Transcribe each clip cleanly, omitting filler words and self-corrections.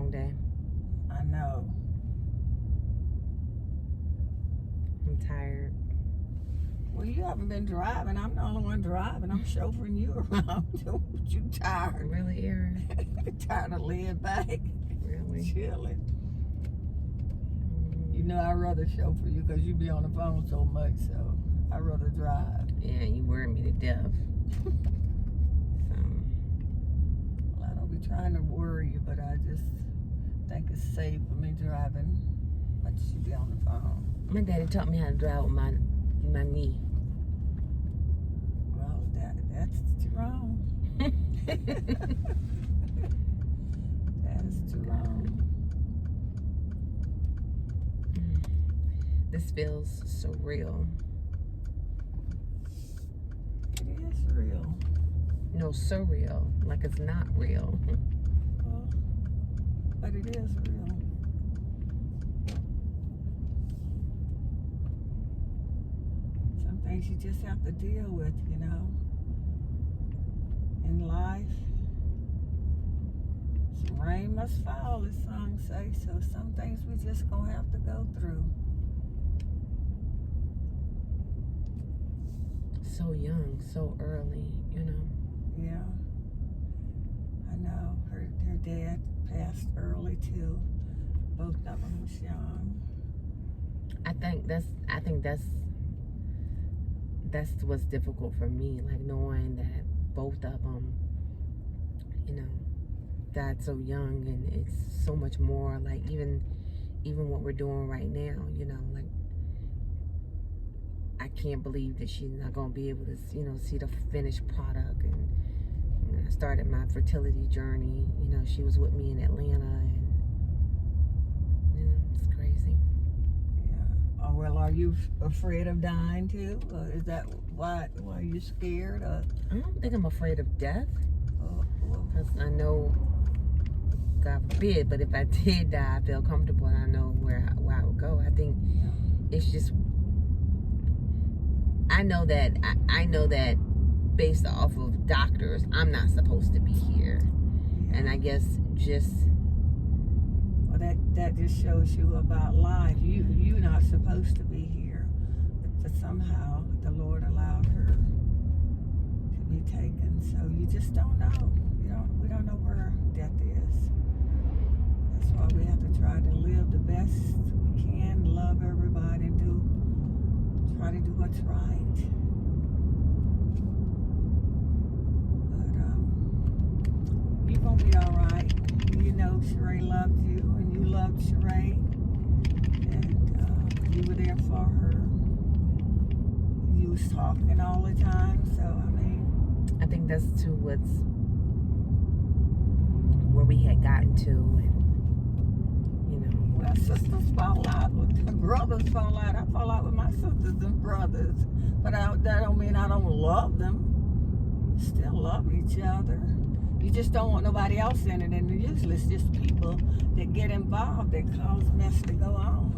long day. I know. I'm tired. Well, you haven't been driving. I'm the only one driving. I'm chauffeuring you around. You tired. Really, Erin? Tired of laying back. Really? Chilling. You know I'd rather chauffeur you because you be on the phone so much, so I'd rather drive. Yeah, you worry me to death. So. Well, I don't be trying to worry you, but I just think it's safe for me driving, but you be on the phone. My daddy taught me how to drive with my knee. Well, that's too wrong. That is too wrong. This feels so real. It is real. No, surreal. Like it's not real. Well, but it is real. Some things you just have to deal with, you know. In life, some rain must fall, as some say. So some things we just gonna have to go through. So young, so early, you know. Yeah, I know. Her dad passed early too. Both of them was young. I think that's what's difficult for me, like knowing that both of them, you know, died so young, and it's so much more. Like even what we're doing right now, you know, like I can't believe that she's not gonna be able to, you know, see the finished product. And when I started my fertility journey, you know, she was with me in Atlanta, and you know, it's crazy. Yeah. Oh, well, are you afraid of dying too? Or is that why are you scared? Or? I don't think I'm afraid of death, Well, because I know, God forbid, but if I did die, I feel comfortable and I know where I would go. I think it's just, I know that based off of doctors, I'm not supposed to be here. yeah. And I guess just, Well, that just shows you about life. You're not supposed to be here, but somehow the Lord allowed her to be taken. So you just don't know. We don't know where death is. That's why we have to try to live the best we can, love everybody, try to do what's right. But you're gonna be all right. You know Sheree loved you, and you loved Sheree, and you were there for her. You was talking all the time, so I mean, I think that's too where we had gotten to, and you know. well, sisters fall out, brothers fall out. I fall out with my sisters and brothers, but that don't mean I don't love them. We still love each other. You just don't want nobody else in it, and usually it's just people that get involved that cause mess to go on.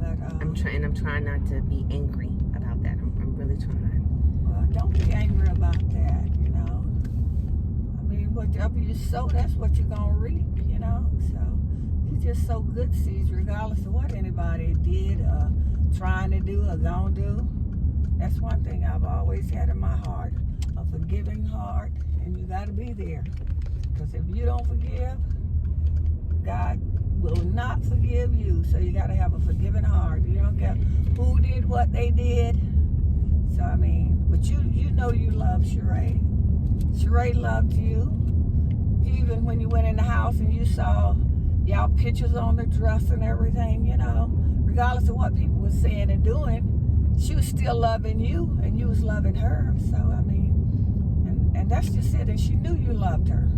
But I'm trying not to be angry about that. I'm really trying. well, don't be angry about that. You know, I mean, whatever you sow, that's what you're gonna reap. You know, so you just sow good seeds, regardless of what anybody did, trying to do, or gonna do. That's one thing I've always had in my heart, a forgiving heart. And you got to be there, because if you don't forgive, God will not forgive you. So you got to have a forgiving heart. You don't care who did what they did. So I mean, but you know you love Sheree. Sheree loved you. Even when you went in the house and you saw y'all pictures on the dress and everything, you know, regardless of what people were saying and doing, she was still loving you, and you was loving her. So I mean. And that's just it. And she knew you loved her.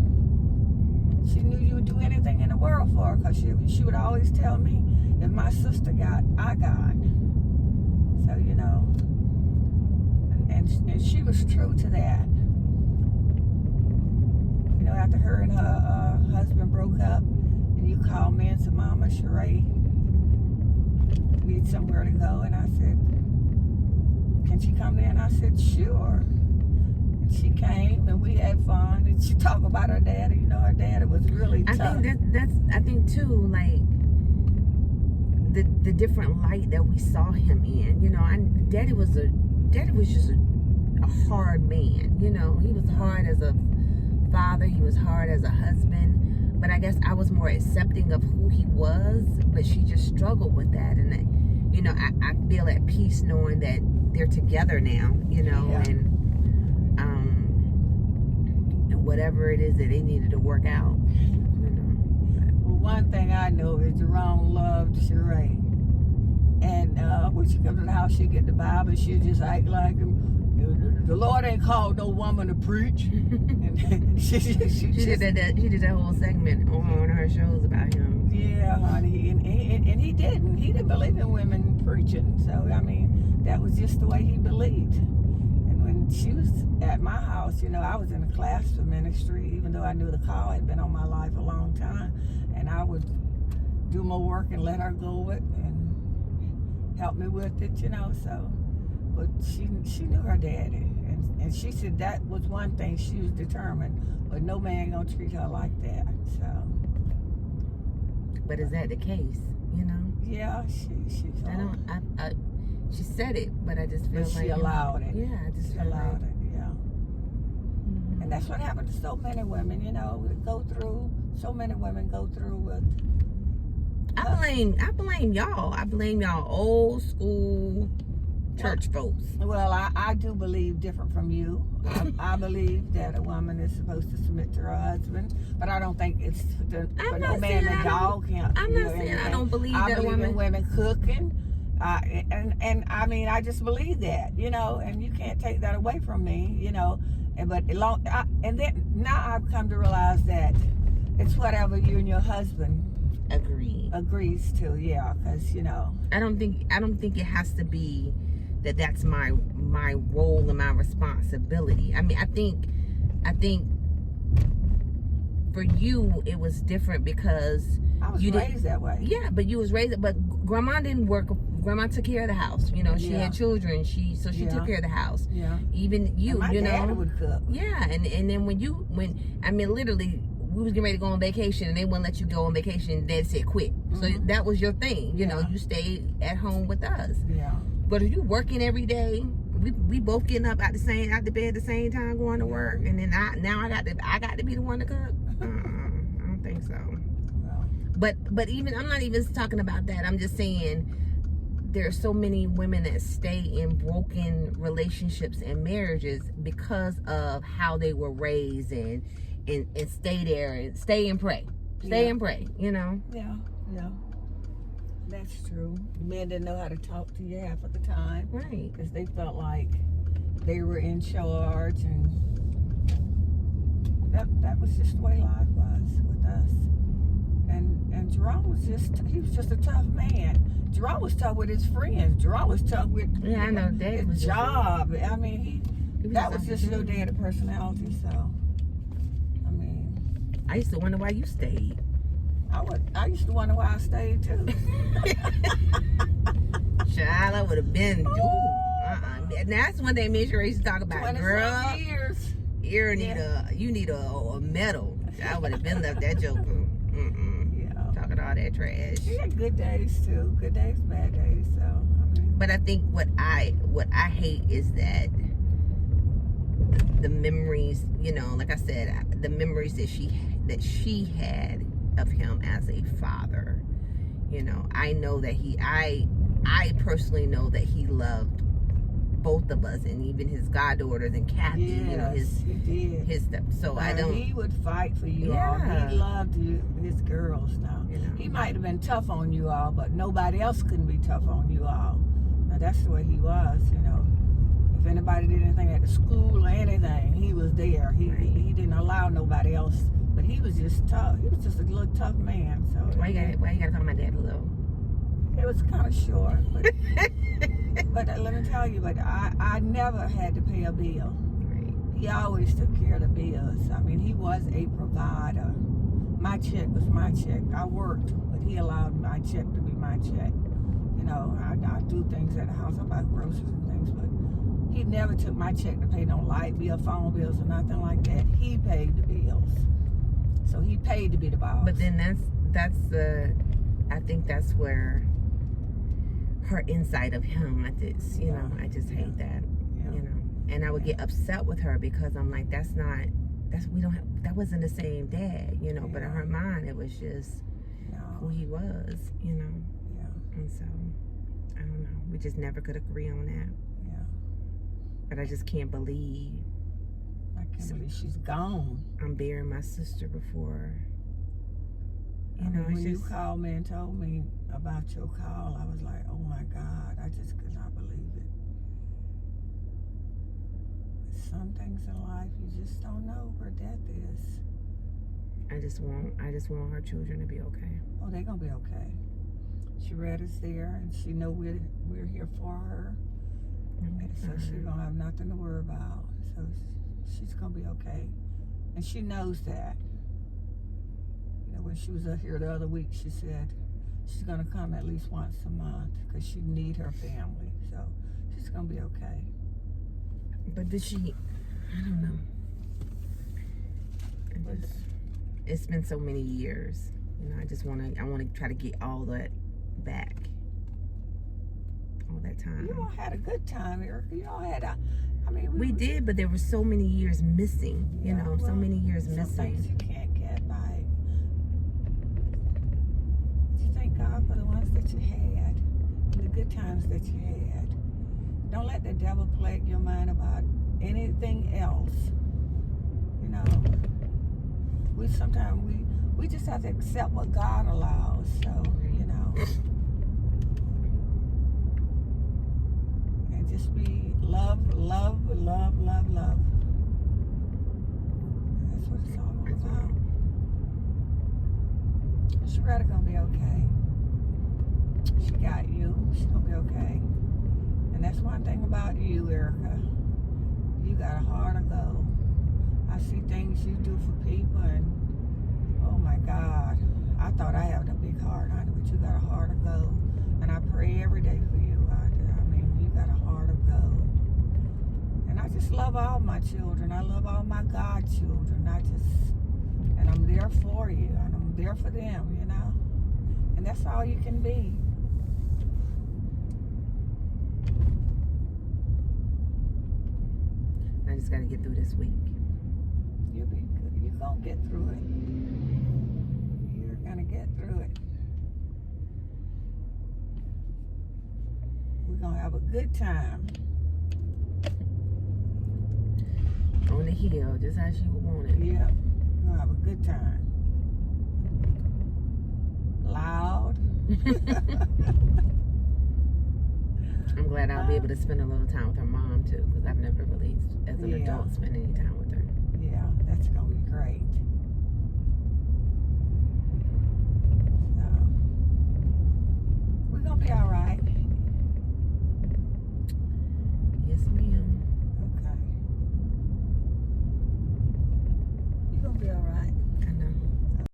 She knew you would do anything in the world for her, because she would always tell me, if my sister got, I got. So, you know, and she was true to that. You know, after her and her husband broke up, and you called me and said, Mama, Sheree need somewhere to go. And I said, can she come there? And I said, sure. She came, and we had fun, and she talked about her daddy. You know, her daddy was really tough. I think too, like the different light that we saw him in. You know, Daddy was just a hard man. You know, he was hard as a father. He was hard as a husband. But I guess I was more accepting of who he was. But she just struggled with that, and you know, I feel at peace knowing that they're together now. You know, and whatever it is that they needed to work out. You know. Well, one thing I know is Jerome loved Sheree. And when she comes to the house, she get the Bible, and she just act like the Lord ain't called no woman to preach. And she did that whole segment on her shows about him. Yeah, honey, and he didn't. He didn't believe in women preaching. So I mean, that was just the way he believed. And when she was at my house, you know, I was in a class for ministry, even though I knew the call had been on my life a long time, and I would do my work and let her go with and help me with it, you know. So, but she knew her daddy, and she said that was one thing she was determined, but no man gonna treat her like that. So, but is that the case? You know? Yeah, she said it, but I just feel like she allowed it. Yeah, I just allowed it. Yeah. Mm-hmm. And that's what happened to so many women. You know, so many women go through with. I blame y'all. I blame y'all old school church folks. Well, I do believe different from you. I believe that a woman is supposed to submit to her husband, but I don't think it's for no man and dog can't. I'm not saying I don't believe that a woman. I believe in women cooking, and I mean I just believe that, you know, and you can't take that away from me, you know. And then now I've come to realize that it's whatever you and your husband agrees to, yeah, because you know. I don't think it has to be that's my role and my responsibility. I mean, I think for you it was different because I was raised that way. Yeah, but you was raised, but grandma didn't work. Grandma took care of the house. You know, she had children. She took care of the house. Yeah. Even you, and you know. My dad would cook. Yeah, and then when I mean literally. We was getting ready to go on vacation, and they wouldn't let you go on vacation. Dad said quit. Mm-hmm. So that was your thing. You know, you stayed at home with us. Yeah. But if you working every day, we both getting up out the bed at the same time going to work, and then I got to be the one to cook. I don't think so. No. But even I'm not even talking about that. I'm just saying there are so many women that stay in broken relationships and marriages because of how they were raised and stay there and stay and pray. Stay and pray, you know? Yeah. That's true. Men didn't know how to talk to you half of the time. Right. Because they felt like they were in charge, and that was just the way life was with us. And Jerome was just a tough man. Jerome was tough with his friends. Jerome was tough with his job. I mean, that was just your daddy personality, so. I used to wonder why you stayed. I used to wonder why I stayed too. Child, I would have been. Now that's one thing me and Sheree used to talk about. Girl, years. You need a medal. I would have been left that joke. Yeah. Talking all that trash. He had good days too. Good days, bad days. So. I mean. But I think what I hate is that. The memories, you know, like I said, the memories that she had of him as a father. You know, I know that I personally know that he loved both of us, and even his goddaughters and Kathy. Yes, you know, his stuff. So I don't. He would fight for you all. He loved his girls. Now he might have been tough on you all, but nobody else couldn't be tough on you all. Now that's the way he was. You know. If anybody did anything at the school or anything, he was there. He didn't allow nobody else. But he was just tough. He was just a little tough man. So why you gotta call my dad a little? It was kind of short. But let me tell you, I never had to pay a bill. Right. He always took care of the bills. I mean, he was a provider. My check was my check. I worked, but he allowed my check to be my check. You know, I do things at the house. I buy groceries and things, but He never took my check to pay no light bill, phone bills, or nothing like that. He paid the bills. So he paid to be the boss. But then I think that's where her insight of him, you know, I just hate that, you know. And I would get upset with her because I'm like, that wasn't the same dad, you know. But in her mind, it was just who he was, you know. Yeah. And so, I don't know. We just never could agree on that. Yeah. But I just can't believe. I can't believe she's gone. I'm burying my sister before. You know, when you called me and told me about your call, I was like, oh my God, I just could not believe it. Some things in life you just don't know where death is. I just want her children to be okay. Oh, they're gonna be okay. Sharetta's there, and she know we're here for her, so she's gonna have nothing to worry about. So she's gonna be okay, and she knows that. When she was up here the other week, she said she's going to come at least once a month because she need her family. So she's going to be okay. But did she, I don't know. It's been so many years. You know, I want to try to get all that back. All that time. You all had a good time, Earica. You all had we did, but there were so many years missing. You know, so many years missing. Some things you can't get back. God for the ones that you had and the good times that you had. Don't let the devil plague your mind about anything else. You know, we just have to accept what God allows. So, you know, and just be love. That's what it's all about. Sharetta's gonna be okay. She got you. She's gonna be okay. And that's one thing about you, Earica. You got a heart of gold. I see things you do for people, and oh my God, I thought I had a big heart, honey, but you got a heart of gold. And I pray every day for you. I mean, you got a heart of gold. And I just love all my children. I love all my godchildren. And I'm there for you, and I'm there for them, you know. And that's all you can be. I just got to get through this week. You'll be good. You're going to get through it. You're going to get through it. We're going to have a good time. On the hill, just how she would want it. Yeah. We're going to have a good time. Loud. I'm glad I'll be able to spend a little time with her mom too, because I've never really, as an adult, spent any time with her.